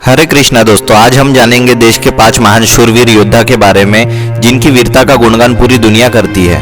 हरे कृष्णा दोस्तों, आज हम जानेंगे देश के 5 महान शूरवीर योद्धा के बारे में जिनकी वीरता का गुणगान पूरी दुनिया करती है।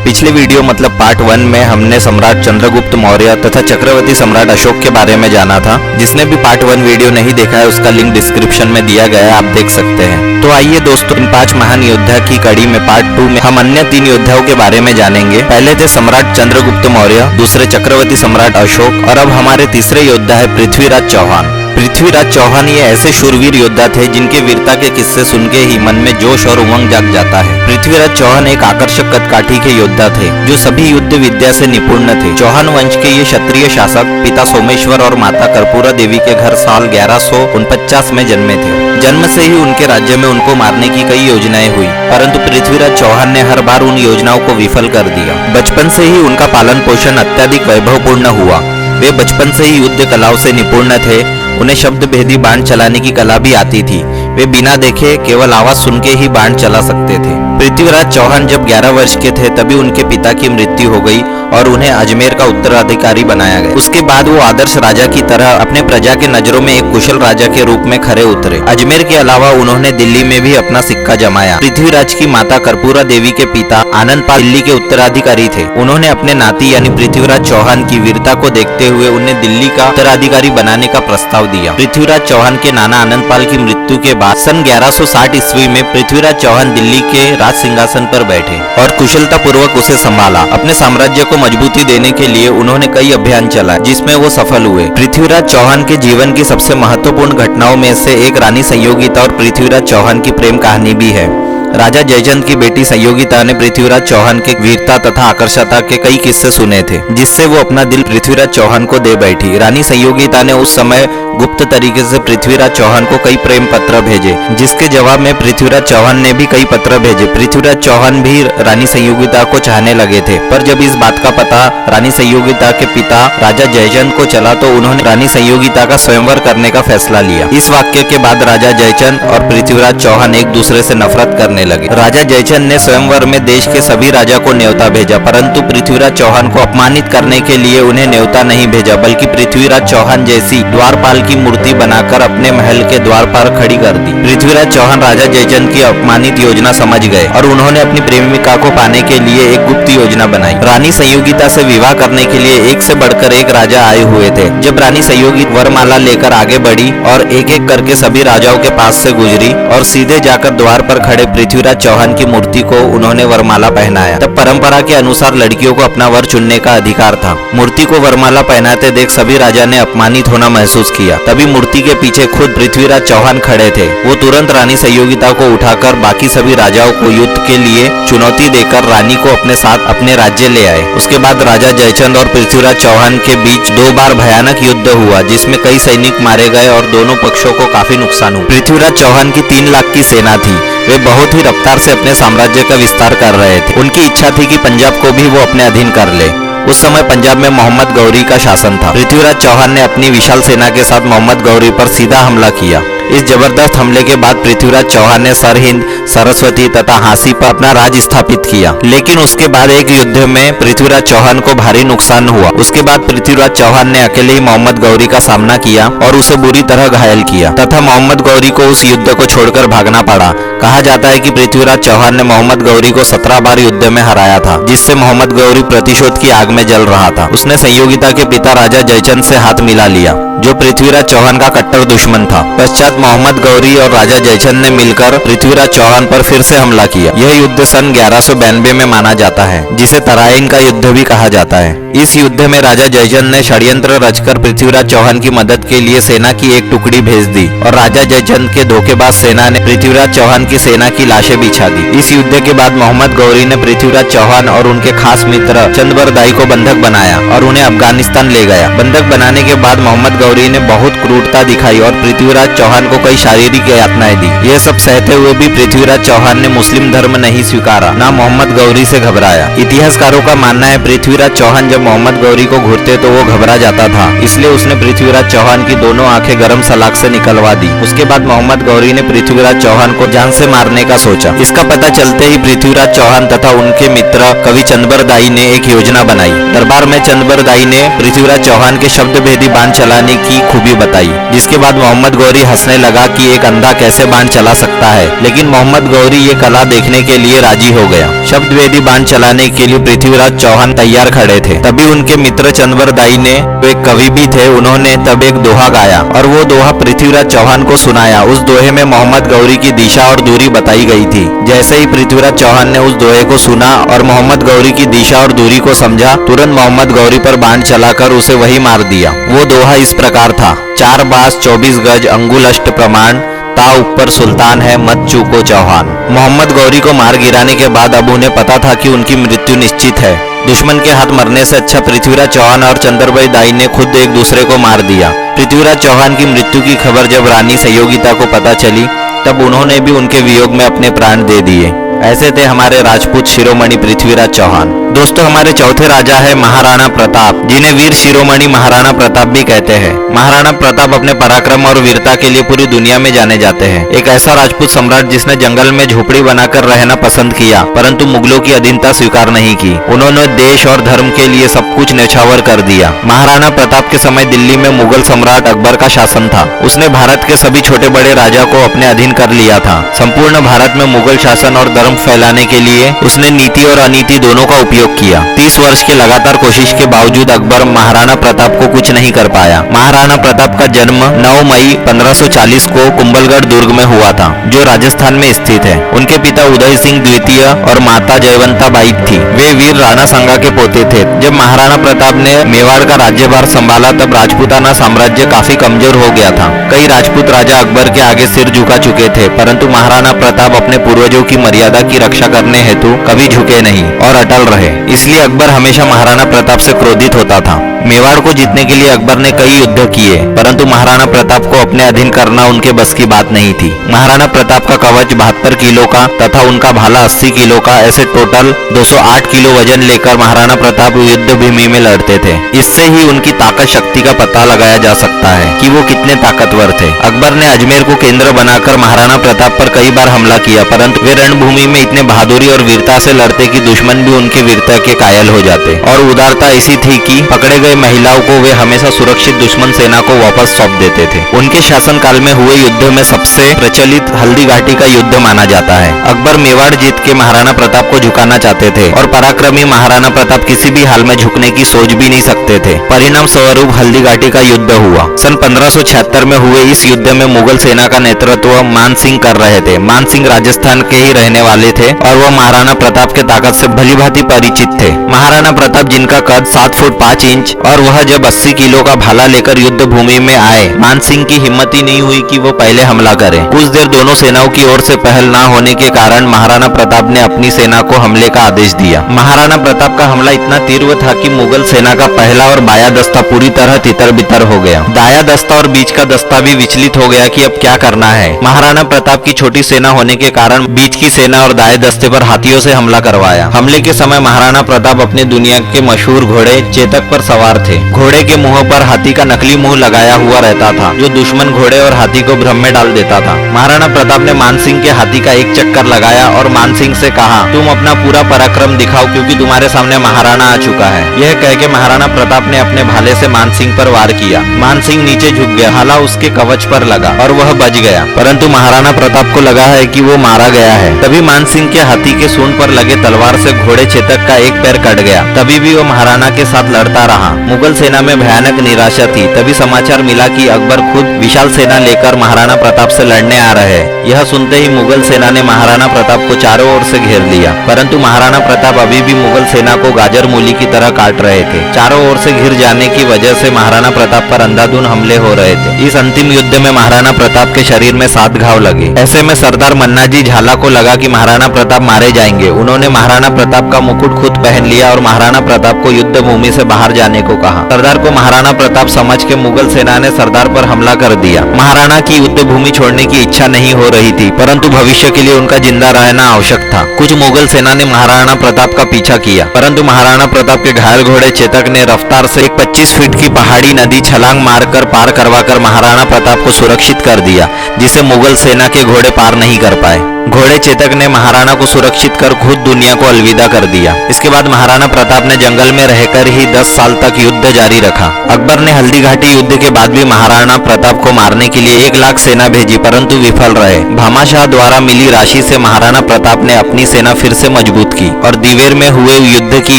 पिछले वीडियो मतलब पार्ट 1 में हमने सम्राट चंद्रगुप्त मौर्य तथा चक्रवर्ती सम्राट अशोक के बारे में जाना था। जिसने भी पार्ट 1 वीडियो नहीं देखा है उसका लिंक डिस्क्रिप्शन में दिया गया है, आप देख सकते हैं। तो आइए दोस्तों, इन 5 महान योद्धा की कड़ी में पार्ट 2 में हम अन्य 3 योद्धाओं के बारे में जानेंगे। पहले थे सम्राट चंद्रगुप्त मौर्य, दूसरे चक्रवर्ती सम्राट अशोक और अब हमारे तीसरे योद्धा है पृथ्वीराज चौहान। पृथ्वीराज चौहान ये ऐसे शूरवीर योद्धा थे जिनके वीरता के किस्से सुन के ही मन में जोश और उमंग जाग जाता है। पृथ्वीराज चौहान एक आकर्षक कदकाठी के योद्धा थे जो सभी युद्ध विद्या से निपुण थे। चौहान वंश के ये क्षत्रिय शासक पिता सोमेश्वर और माता कर्पूरा देवी के घर साल 1149 में जन्मे थे। जन्म से ही उनके राज्य में उनको मारने की कई योजनाएं हुई, परंतु पृथ्वीराज चौहान ने हर बार उन योजनाओं को विफल कर दिया। बचपन से ही उनका पालन पोषण अत्यधिक वैभवपूर्ण हुआ। वे बचपन से ही युद्ध कलाओं से निपुण थे। उन्हें शब्द भेदी बाण चलाने की कला भी आती थी। वे बिना देखे केवल आवाज सुन के ही बाण चला सकते थे। पृथ्वीराज चौहान जब 11 वर्ष के थे तभी उनके पिता की मृत्यु हो गई और उन्हें अजमेर का उत्तराधिकारी बनाया गया। उसके बाद वो आदर्श राजा की तरह अपने प्रजा के नजरों में एक कुशल राजा के रूप में खरे उतरे। अजमेर के अलावा उन्होंने दिल्ली में भी अपना सिक्का जमाया। पृथ्वीराज की माता कर्पूरा देवी के पिता आनंदपाल दिल्ली के उत्तराधिकारी थे। उन्होंने अपने नाती यानी पृथ्वीराज चौहान की वीरता को देखते हुए उन्हें दिल्ली का उत्तराधिकारी बनाने का प्रस्ताव दिया। पृथ्वीराज चौहान के नाना आनंदपाल की मृत्यु के बाद सन 1160 ईस्वी में पृथ्वीराज चौहान दिल्ली के राज सिंहासन पर बैठे और कुशलता पूर्वक उसे संभाला। अपने साम्राज्य को मजबूती देने के लिए उन्होंने कई अभियान चलाए जिसमें वो सफल हुए। पृथ्वीराज चौहान के जीवन की सबसे महत्वपूर्ण घटनाओं में से एक रानी संयोगिता और पृथ्वीराज चौहान की प्रेम कहानी भी है। राजा जयचंद की बेटी संयोगिता ने पृथ्वीराज चौहान के वीरता तथा आकर्षता के कई किस्से सुने थे, जिससे वो अपना दिल पृथ्वीराज चौहान को दे बैठी। रानी संयोगिता ने उस समय गुप्त तरीके से पृथ्वीराज चौहान को कई प्रेम पत्र भेजे, जिसके जवाब में पृथ्वीराज चौहान ने भी कई पत्र भेजे। पृथ्वीराज चौहान भी रानी संयोगिता को चाहने लगे थे, पर जब इस बात का पता रानी संयोगिता के पिता राजा जयचंद को चला तो उन्होंने रानी संयोगिता का स्वयंवर करने का फैसला लिया। इस वाक्य के बाद राजा जयचंद और पृथ्वीराज चौहान एक दूसरे से नफरत करने लगे। राजा जयचंद ने स्वयंवर में देश के सभी राजा को न्योता भेजा, परंतु पृथ्वीराज चौहान को अपमानित करने के लिए उन्हें न्योता नहीं भेजा, बल्कि पृथ्वीराज चौहान जैसी द्वारपाल की मूर्ति बनाकर अपने महल के द्वार पर खड़ी कर दी। पृथ्वीराज चौहान राजा जयचंद की अपमानित योजना समझ गए और उन्होंने अपनी प्रेमिका को पाने के लिए एक गुप्त योजना बनाई। रानी संयोगिता से विवाह करने के लिए एक से बढ़कर एक राजा आए हुए थे। जब रानी संयोगिता वरमाला लेकर आगे बढ़ी और एक एक करके सभी राजाओं के पास से गुजरी और सीधे जाकर द्वार पर खड़े पृथ्वीराज चौहान की मूर्ति को उन्होंने वरमाला पहनाया। तब परंपरा के अनुसार लड़कियों को अपना वर चुनने का अधिकार था। मूर्ति को वरमाला पहनाते देख सभी राजा ने अपमानित होना महसूस किया। तभी मूर्ति के पीछे खुद पृथ्वीराज चौहान खड़े थे। वो तुरंत रानी संयोगिता को उठाकर बाकी सभी राजाओं को युद्ध के लिए चुनौती देकर रानी को अपने साथ अपने राज्य ले आए। उसके बाद राजा जयचंद और पृथ्वीराज चौहान के बीच 2 बार भयानक युद्ध हुआ, जिसमें कई सैनिक मारे गए और दोनों पक्षों को काफी नुकसान हुआ। पृथ्वीराज चौहान की 3 लाख की सेना थी। वे बहुत ही रफ्तार से अपने साम्राज्य का विस्तार कर रहे थे। उनकी इच्छा थी कि पंजाब को भी वो अपने अधीन कर ले। उस समय पंजाब में मोहम्मद गौरी का शासन था। पृथ्वीराज चौहान ने अपनी विशाल सेना के साथ मोहम्मद गौरी पर सीधा हमला किया। इस जबरदस्त हमले के बाद पृथ्वीराज चौहान ने सरहिंद, सरस्वती तथा हांसी पर अपना राज स्थापित किया। लेकिन उसके बाद एक युद्ध में पृथ्वीराज चौहान को भारी नुकसान हुआ। उसके बाद पृथ्वीराज चौहान ने अकेले ही मोहम्मद गौरी का सामना किया और उसे बुरी तरह घायल किया तथा मोहम्मद गौरी को उस युद्ध को छोड़कर भागना पड़ा। कहा जाता है कि पृथ्वीराज चौहान ने मोहम्मद गौरी को 17 बार युद्ध में हराया था, जिससे मोहम्मद गौरी प्रतिशोध की आग में जल रहा था। उसने संयोगिता के पिता राजा जयचंद से हाथ मिला लिया, जो पृथ्वीराज चौहान का कट्टर दुश्मन था। पश्चात मोहम्मद गौरी और राजा जयचंद ने मिलकर पृथ्वीराज चौहान पर फिर से हमला किया। यह युद्ध सन 1192 में माना जाता है, जिसे तराइन का युद्ध भी कहा जाता है। इस युद्ध में राजा जयचंद ने षड्यंत्र रचकर पृथ्वीराज चौहान की मदद के लिए सेना की एक टुकड़ी भेज दी और राजा जयचंद के धोखेबाज सेना ने पृथ्वीराज चौहान की सेना की लाशें बिछा दी। इस युद्ध के बाद मोहम्मद गौरी ने पृथ्वीराज चौहान और उनके खास मित्र चंदबरदाई को बंधक बनाया और उन्हें अफगानिस्तान ले गया। बंधक बनाने के बाद मोहम्मद गौरी ने बहुत क्रूरता दिखाई और पृथ्वीराज चौहान को कई शारीरिक यातनाएं दी। यह सब सहते हुए भी पृथ्वीराज चौहान ने मुस्लिम धर्म नहीं स्वीकारा, न मोहम्मद गौरी से घबराया। इतिहासकारों का मानना है पृथ्वीराज चौहान जब मोहम्मद गौरी को घूरते तो वो घबरा जाता था, इसलिए उसने पृथ्वीराज चौहान की दोनों आंखें गर्म सलाख से निकलवा दी। उसके बाद मोहम्मद गौरी ने पृथ्वीराज चौहान को जान से मारने का सोचा। इसका पता चलते ही पृथ्वीराज चौहान तथा उनके मित्र कवि चंदबरदाई ने एक योजना बनाई। दरबार में चंदबरदाई ने पृथ्वीराज चौहान के शब्द भेदी बाण चलाने की खूबी बताई, जिसके बाद मोहम्मद गौरी हंसने लगा कि एक अंधा कैसे बाण चला सकता है, लेकिन मोहम्मद गौरी ये कला देखने के लिए राजी हो गया। शब्द वेदी बाण चलाने के लिए पृथ्वीराज चौहान तैयार खड़े थे। तभी उनके मित्र चंद्रवर दाई ने, जो एक कवि भी थे, उन्होंने तब एक दोहा गाया और वो दोहा पृथ्वीराज चौहान को सुनाया। उस दोहे में मोहम्मद गौरी की दिशा और दूरी बताई गई थी। जैसे ही पृथ्वीराज चौहान ने उस दोहे को सुना और मोहम्मद गौरी की दिशा और दूरी को समझा, तुरंत मोहम्मद गौरी पर बाण चलाकर उसे वही मार दिया। वो दोहा इस प्रकार था: 4 बास 24 गज अंगुल अष्ट प्रमाण, ता ऊपर सुल्तान है मत चूको चौहान। मोहम्मद गौरी को मार गिराने के बाद अब उन्हें पता था कि उनकी मृत्यु निश्चित है। दुश्मन के हाथ मरने से अच्छा पृथ्वीराज चौहान और चंद्रभाई दाई ने खुद एक दूसरे को मार दिया। पृथ्वीराज चौहान की मृत्यु की खबर जब रानी सहयोगिता को पता चली, तब उन्होंने भी उनके वियोग में अपने प्राण दे दिए। ऐसे थे हमारे राजपूत शिरोमणि पृथ्वीराज चौहान। दोस्तों, हमारे चौथे राजा है महाराणा प्रताप, जिन्हें वीर शिरोमणि महाराणा प्रताप भी कहते हैं। महाराणा प्रताप अपने पराक्रम और वीरता के लिए पूरी दुनिया में जाने जाते हैं। एक ऐसा राजपूत सम्राट जिसने जंगल में झोपड़ी बनाकर रहना पसंद किया, परंतु मुगलों की अधीनता स्वीकार नहीं की। उन्होंने देश और धर्म के लिए सब कुछ न्यौछावर कर दिया। महाराणा प्रताप के समय दिल्ली में मुगल सम्राट अकबर का शासन था। उसने भारत के सभी छोटे बड़े राजा को अपने अधीन कर लिया था। संपूर्ण भारत में मुगल शासन और धर्म फैलाने के लिए उसने नीति और अनीति दोनों का उपयोग किया। 30 वर्ष की लगातार कोशिश के बावजूद अकबर महाराणा प्रताप को कुछ नहीं कर पाया। महाराणा प्रताप का जन्म 9 मई 1540 को कुंभलगढ़ दुर्ग में हुआ था, जो राजस्थान में स्थित है। उनके पिता उदय सिंह द्वितीय और माता जयवंता बाई थी। वे वीर राणा सांगा के पोते थे। जब महाराणा प्रताप ने मेवाड़ का राज्यभार संभाला, तब राजपूताना साम्राज्य काफी कमजोर हो गया था। कई राजपूत राजा अकबर के आगे सिर झुका चुके थे, परंतु महाराणा प्रताप अपने पूर्वजों की मर्यादा की रक्षा करने हेतु कभी झुके नहीं और अटल रहे। इसलिए अकबर हमेशा महाराणा प्रताप से क्रोधित होता था। मेवाड़ को जीतने के लिए अकबर ने कई युद्ध किए, परंतु महाराणा प्रताप को अपने अधीन करना उनके बस की बात नहीं थी। महाराणा प्रताप का कवच 72 किलो का तथा उनका भाला 80 किलो का, ऐसे टोटल 208 किलो वजन लेकर महाराणा प्रताप युद्ध भूमि में लड़ते थे। इससे ही उनकी ताकत शक्ति का पता लगाया जा सकता है कि वो कितने ताकतवर थे। अकबर ने अजमेर को केंद्र बनाकर महाराणा प्रताप पर कई बार हमला किया, परंतु वे रणभूमि में इतने बहादुरी और वीरता से लड़ते कि दुश्मन भी उनकी वीरता के कायल हो जाते। और उदारता ऐसी थी कि पकड़े गए महिलाओं को वे हमेशा सुरक्षित दुश्मन सेना को वापस सौंप देते थे। उनके शासनकाल में हुए युद्ध में सबसे प्रचलित हल्दी घाटी का युद्ध माना जाता है। अकबर मेवाड़ जीत के महाराणा प्रताप को झुकाना चाहते थे और पराक्रमी महाराणा प्रताप किसी भी हाल में झुकने की सोच भी नहीं सकते थे। परिणाम स्वरूप हल्दी घाटी का युद्ध हुआ। सन 1576 में हुए इस युद्ध में मुगल सेना का नेतृत्व मान सिंह कर रहे थे। मान सिंह राजस्थान के ही रहने वाले थे और वह महाराणा प्रताप के ताकत से भलीभांति परिचित थे। महाराणा प्रताप, जिनका कद 7 फुट 5 इंच और वह जब 80 किलो का भाला लेकर युद्ध भूमि में आए, मान सिंह की हिम्मत ही नहीं हुई कि वो पहले हमला करें। कुछ देर दोनों सेनाओं की ओर से पहल ना होने के कारण महाराणा प्रताप ने अपनी सेना को हमले का आदेश दिया। महाराणा प्रताप का हमला इतना तीव्र था कि मुगल सेना का पहला और बाया दस्ता पूरी तरह तितर-बितर हो गया। दाया दस्ता और बीच का दस्ता भी विचलित हो गया कि अब क्या करना है। महाराणा प्रताप की छोटी सेना होने के कारण बीच की सेना और दाएं दस्ते पर हाथियों से हमला करवाया। हमले के समय महाराणा प्रताप अपने दुनिया के मशहूर घोड़े चेतक पर सवार थे। घोड़े के मुंह पर हाथी का नकली मुंह लगाया हुआ रहता था, जो दुश्मन घोड़े और हाथी को भ्रम में डाल देता था। महाराणा प्रताप ने मानसिंह के हाथी का एक चक्कर लगाया और मानसिंह से कहा, तुम अपना पूरा पराक्रम दिखाओ, क्योंकि तुम्हारे सामने महाराणा आ चुका है। यह कह के महाराणा प्रताप ने अपने भाले से मानसिंह पर वार किया। मानसिंह नीचे झुक गया, भाला उसके कवच पर लगा और वह बच गया, परंतु महाराणा प्रताप को लगा है कि वो मारा गया है। तभी मानसिंह के हाथी के सूंड पर लगे तलवार से घोड़े चेतक का एक पैर कट गया। तभी भी वो महाराणा के साथ लड़ता रहा। मुगल सेना में भयानक निराशा थी। तभी समाचार मिला कि अकबर खुद विशाल सेना लेकर महाराणा प्रताप से लड़ने आ रहे हैं। यह सुनते ही मुगल सेना ने महाराणा प्रताप को चारों ओर से घेर लिया, परंतु महाराणा प्रताप अभी भी मुगल सेना को गाजर मूली की तरह काट रहे थे। चारों ओर से घिर जाने की वजह से महाराणा प्रताप पर अंधाधुंध हमले हो रहे थे। इस अंतिम युद्ध में महाराणा प्रताप के शरीर में 7 घाव लगे। ऐसे में सरदार मन्नाजी झाला को लगा कि महाराणा प्रताप मारे जाएंगे। उन्होंने महाराणा प्रताप का मुकुट खुद पहन लिया और महाराणा प्रताप को युद्ध भूमि से बाहर जाने को कहा। सरदार को महाराणा प्रताप समझ के मुगल सेना ने सरदार पर हमला कर दिया। महाराणा की युद्ध भूमि छोड़ने की इच्छा नहीं हो रही थी, परंतु भविष्य के लिए उनका जिंदा रहना आवश्यक था। कुछ मुगल सेना ने महाराणा प्रताप का पीछा किया, परंतु महाराणा प्रताप के घायल घोड़े चेतक ने रफ्तार से एक 25 फीट की पहाड़ी नदी छलांग मारकर पार करवाकर महाराणा प्रताप को सुरक्षित कर दिया, जिसे मुगल सेना के घोड़े पार नहीं कर पाए। घोड़े चेतक ने महाराणा को सुरक्षित कर खुद दुनिया को अलविदा कर दिया। इसके बाद महाराणा प्रताप ने जंगल में रहकर ही 10 साल तक युद्ध जारी रखा। अकबर ने हल्दी घाटी युद्ध के बाद भी महाराणा प्रताप को मारने के लिए 1 लाख सेना भेजी, परंतु विफल रहे। भामाशाह द्वारा मिली राशि से महाराणा प्रताप ने अपनी सेना फिर से मजबूत की और दिवेर में हुए युद्ध की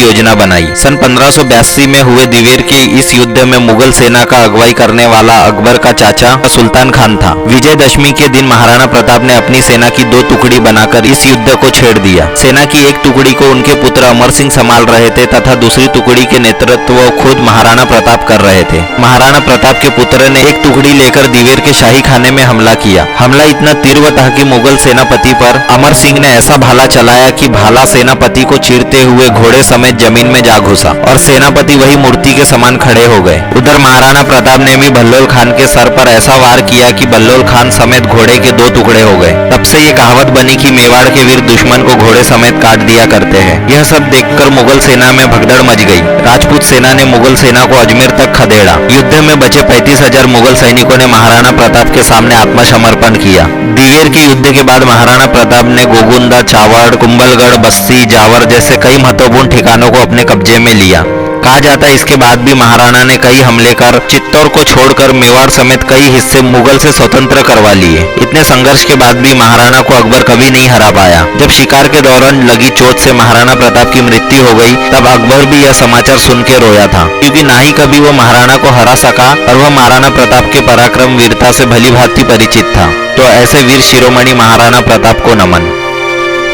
योजना बनाई। सन 1582 में हुए दिवेर के इस युद्ध में मुगल सेना का अगुवाई करने वाला अकबर का चाचा सुल्तान खान था। विजयदशमी के दिन महाराणा प्रताप ने अपनी सेना की 2 टुकड़ी बनाकर इस युद्ध को छेड़ दिया। सेना की एक टुकड़ी को उनके पुत्र अमर सिंह संभाल रहे थे तथा दूसरी टुकड़ी के नेतृत्व खुद महाराणा प्रताप कर रहे थे। महाराणा प्रताप के पुत्र ने एक टुकड़ी लेकर दिवेर के शाही खाने में हमला किया। हमला इतना तीव्र था कि मुगल सेनापति पर अमर सिंह ने ऐसा भाला चलाया कि भाला सेनापति को चीरते हुए घोड़े समेत जमीन में जा घुसा और सेनापति वही मूर्ति के समान खड़े हो गए। उधर महाराणा प्रताप ने भी बल्लोल खान के सर पर ऐसा वार किया कि बल्लोल खान समेत घोड़े के 2 टुकड़े हो गए। तब से ये कहावत बनी कि मेवाड़ के वीर दुश्मन को घोड़े समेत काट दिया करते हैं। यह सब देखकर मुगल सेना में भगदड़ मच गई। राजपूत सेना ने मुगल सेना को अजमेर तक खदेड़ा। युद्ध में बचे 35,000 मुगल सैनिकों ने महाराणा प्रताप के सामने आत्मसमर्पण किया। दिवेर के युद्ध के बाद महाराणा प्रताप ने गोगुंदा, चावड़, कुंभलगढ़, बस्सी, जावर जैसे कई महत्वपूर्ण ठिकानों को अपने कब्जे में लिया। कहा जाता है इसके बाद भी महाराणा ने कई हमले कर चित्तौड़ को छोड़कर मेवाड़ समेत कई हिस्से मुगल से स्वतंत्र करवा लिए। इतने संघर्ष के बाद भी महाराणा को अकबर कभी नहीं हरा पाया। जब शिकार के दौरान लगी चोट से महाराणा प्रताप की मृत्यु हो गई, तब अकबर भी यह समाचार सुन के रोया था, क्योंकि ना ही कभी वो महाराणा को हरा सका और वह महाराणा प्रताप के पराक्रम वीरता से भली भांति परिचित था। तो ऐसे वीर शिरोमणि महाराणा प्रताप को नमन।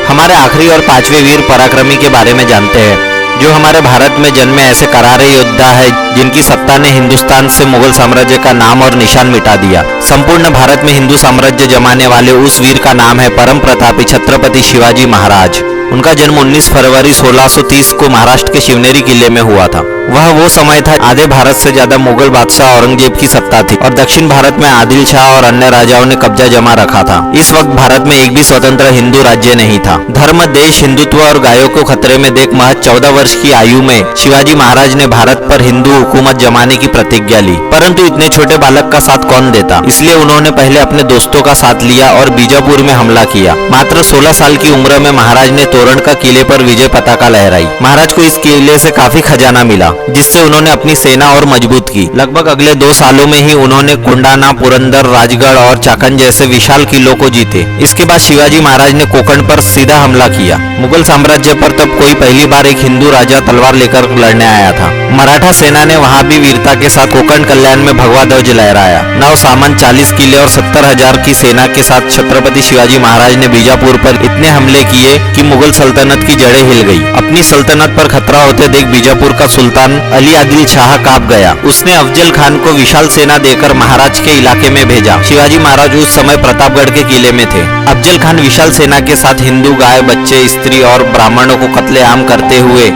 हमारे आखिरी और 5वें वीर पराक्रमी के बारे में जानते हैं, जो हमारे भारत में जन्मे ऐसे करारे योद्धा है जिनकी सत्ता ने हिंदुस्तान से मुगल साम्राज्य का नाम और निशान मिटा दिया। संपूर्ण भारत में हिंदू साम्राज्य जमाने वाले उस वीर का नाम है परम प्रतापी छत्रपति शिवाजी महाराज। उनका जन्म 19 फरवरी 1630 को महाराष्ट्र के शिवनेरी किले में हुआ था। वह वो समय था आधे भारत से ज्यादा मुगल बादशाह औरंगजेब की सत्ता थी और दक्षिण भारत में आदिल शाह और अन्य राजाओं ने कब्जा जमा रखा था। इस वक्त भारत में एक भी स्वतंत्र हिंदू राज्य नहीं था। धर्म, देश, हिंदुत्व और गायों को खतरे में देख महज 14 वर्ष की आयु में शिवाजी महाराज ने भारत पर हिंदू हुकूमत जमाने की प्रतिज्ञा ली। परंतु इतने छोटे बालक का साथ कौन देता, इसलिए उन्होंने पहले अपने दोस्तों का साथ लिया और बीजापुर में हमला किया। मात्र 16 साल की उम्र में महाराज ने तोरण का किले पर विजय पताका लहराई। महाराज को इस किले से काफी खजाना मिला, जिससे उन्होंने अपनी सेना और मजबूत की। लगभग अगले 2 सालों में ही उन्होंने कोंडाना, पुरंदर, राजगढ़ और चाकन जैसे विशाल किलों को जीते। इसके बाद शिवाजी महाराज ने कोंकण पर सीधा हमला किया। मुगल साम्राज्य पर तब कोई पहली बार एक हिंदू राजा तलवार लेकर लड़ने आया था। मराठा सेना ने वहां भी वीरता के साथ कोंकण कल्याण में भगवा ध्वज लहराया। 9 सामंत, 40 किले और 70,000 की सेना के साथ छत्रपति शिवाजी महाराज ने बीजापुर पर इतने हमले किए कि मुगल सल्तनत की जड़ें हिल गई। अपनी सल्तनत पर खतरा होते देख बीजापुर का सुल्तान अली आदिल शाह कांप गया। उसने अफजल खान को विशाल सेना देकर महाराज के इलाके में भेजा। शिवाजी महाराज उस समय प्रतापगढ़ के किले में थे। अफजल खान विशाल सेना के साथ हिंदू, गाय, बच्चे, स्त्री और ब्राह्मणों को कत्लेआम करते हुए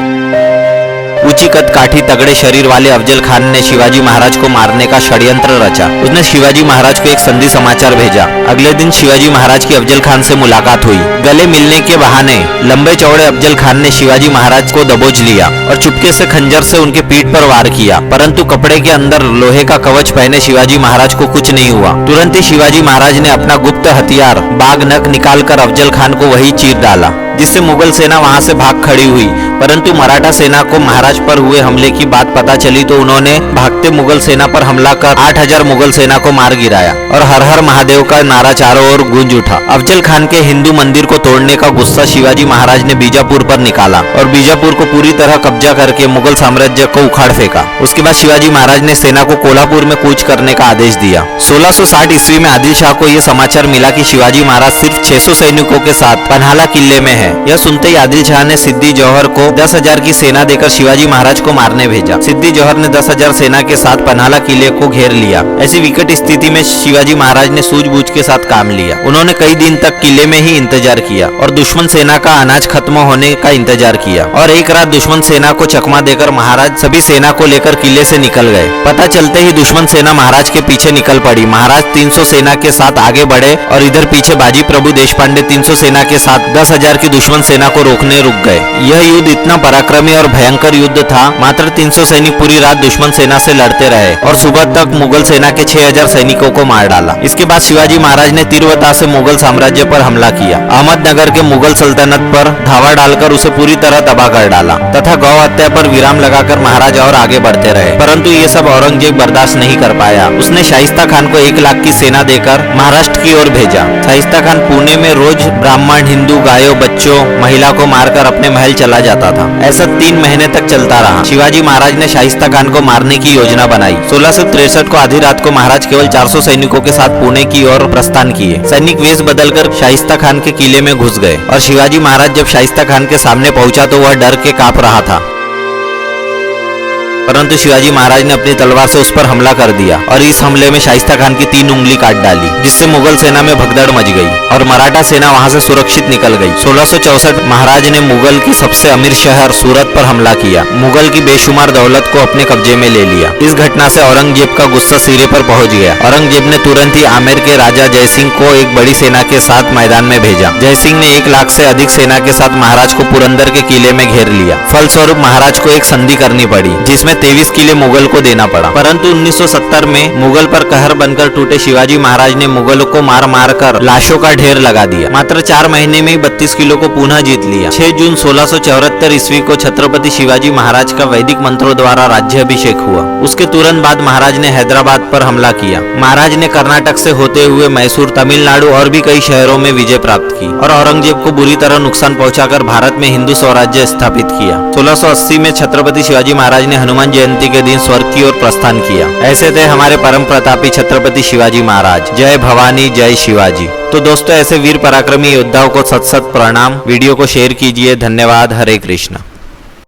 ऊंची कद काठी तगड़े शरीर वाले अफजल खान ने शिवाजी महाराज को मारने का षड्यंत्र रचा। उसने शिवाजी महाराज को एक संधि समाचार भेजा। अगले दिन शिवाजी महाराज की अफजल खान से मुलाकात हुई। गले मिलने के बहाने लंबे चौड़े अफजल खान ने शिवाजी महाराज को दबोच लिया और चुपके से खंजर से उनके पीठ पर वार किया, परंतु कपड़े के अंदर लोहे का कवच पहने शिवाजी महाराज को कुछ नहीं हुआ। तुरंत ही शिवाजी महाराज ने अपना गुप्त हथियार बाघ नख निकालकर अफजल खान को वही चीर डाला, जिससे मुगल सेना वहां से भाग खड़ी हुई। परंतु मराठा सेना को महाराज पर हुए हमले की बात पता चली तो उन्होंने भागते मुगल सेना पर हमला कर 8,000 मुगल सेना को मार गिराया और हर हर महादेव का नारा चारों ओर गूंज उठा। अफजल खान के हिंदू मंदिर को तोड़ने का गुस्सा शिवाजी महाराज ने बीजापुर पर निकाला और बीजापुर को पूरी तरह कब्जा करके मुगल साम्राज्य को उखाड़ फेंका। उसके बाद शिवाजी महाराज ने सेना को कोल्हापुर में कूच करने का आदेश दिया। 1660 ईस्वी में आदिल शाह को यह समाचार मिला कि शिवाजी महाराज सिर्फ 600 सैनिकों के साथ पन्हाला किले में है। यह सुनते ही आदिल शाह ने सिद्दी जौहर को 10,000 की सेना देकर शिवाजी महाराज को मारने भेजा। सिद्दी जौहर ने 10,000 सेना के साथ पन्हाला किले को घेर लिया। ऐसी विकट स्थिति में शिवाजी महाराज ने सूझबूझ के साथ काम लिया। उन्होंने कई दिन तक किले में ही इंतजार किया और दुश्मन सेना का अनाज खत्म होने का इंतजार किया और एक रात दुश्मन सेना को चकमा देकर महाराज सभी सेना को लेकर किले से निकल गए। पता चलते ही दुश्मन सेना महाराज के पीछे निकल पड़ी। महाराज 300 सेना के साथ आगे बढ़े और इधर पीछे बाजी प्रभु देशपांडे 300 सेना के साथ 10,000 की दुश्मन सेना को रोकने रुक गए। यह युद्ध इतना पराक्रमी और भयंकर युद्ध था। मात्र 300 सैनिक पूरी रात दुश्मन सेना से लड़ते रहे और सुबह तक मुगल सेना के 6000 सैनिकों को मार डाला। इसके बाद शिवाजी महाराज ने तीव्रता से मुगल साम्राज्य पर हमला किया। अहमदनगर के मुगल सल्तनत पर धावा डालकर उसे पूरी तरह तबाह कर डाला तथा गौ हत्या पर विराम लगाकर महाराज और आगे बढ़ते रहे। परंतु ये सब औरंगजेब बर्दाश्त नहीं कर पाया। उसने शाइस्ता खान को 1 लाख की सेना देकर महाराष्ट्र की ओर भेजा। शाइस्ता खान पुणे में रोज ब्राह्मण, हिंदू, गायों, बच्चों, महिला को मारकर अपने महल चला जाता था। ऐसा 3 महीने तक चलता रहा। शिवाजी महाराज ने शाइस्ता खान को मारने की योजना बनाई। 1663 को आधी रात को महाराज केवल 400 सैनिकों के साथ पुणे की ओर प्रस्थान किए। सैनिक वेश बदलकर शाइस्ता खान के किले में घुस गए और शिवाजी महाराज जब शाइस्ता खान के सामने पहुंचा तो वह डर के कांप रहा था। परंतु शिवाजी महाराज ने अपनी तलवार से उस पर हमला कर दिया और इस हमले में शाइस्ता खान की 3 उंगली काट डाली, जिससे मुगल सेना में भगदड़ मच गई और मराठा सेना वहां से सुरक्षित निकल गई। 1664 महाराज ने मुगल की सबसे अमीर शहर सूरत पर हमला किया। मुगल की बेशुमार दौलत को अपने कब्जे में ले लिया। इस घटना से औरंगजेब का गुस्सा सिरे पर पहुंच गया। औरंगजेब ने तुरंत ही आमेर के राजा जयसिंह को एक बड़ी सेना के साथ मैदान में भेजा। जयसिंह ने 1 लाख से अधिक सेना के साथ महाराज को पुरंदर के किले में घेर लिया। फलस्वरूप महाराज को एक संधि करनी पड़ी, जिसमें 23 किले मुगल को देना पड़ा। परंतु 1970 में मुगल पर कहर बनकर टूटे शिवाजी महाराज ने मुगलों को मार मार कर लाशों का ढेर लगा दिया। मात्र 4 महीने में ही 32 किलो को पुनः जीत लिया। 6 जून 1674 ईस्वी को छत्रपति शिवाजी महाराज का वैदिक मंत्रों द्वारा राज्याभिषेक हुआ। उसके तुरंत बाद महाराज ने हैदराबाद पर हमला किया। महाराज ने कर्नाटक से होते हुए मैसूर, तमिलनाडु और भी कई शहरों में विजय प्राप्त की और औरंगजेब को बुरी तरह नुकसान पहुंचाकर भारत में हिंदू स्वराज्य स्थापित किया। 1680 में छत्रपति शिवाजी महाराज ने हनुमान जयंती के दिन स्वर्ग की ओर प्रस्थान किया। ऐसे थे हमारे परम प्रतापी छत्रपति शिवाजी महाराज। जय भवानी, जय शिवाजी। तो दोस्तों, ऐसे वीर पराक्रमी योद्धाओं को सत सत प्रणाम। वीडियो को शेयर कीजिए। धन्यवाद। हरे कृष्ण।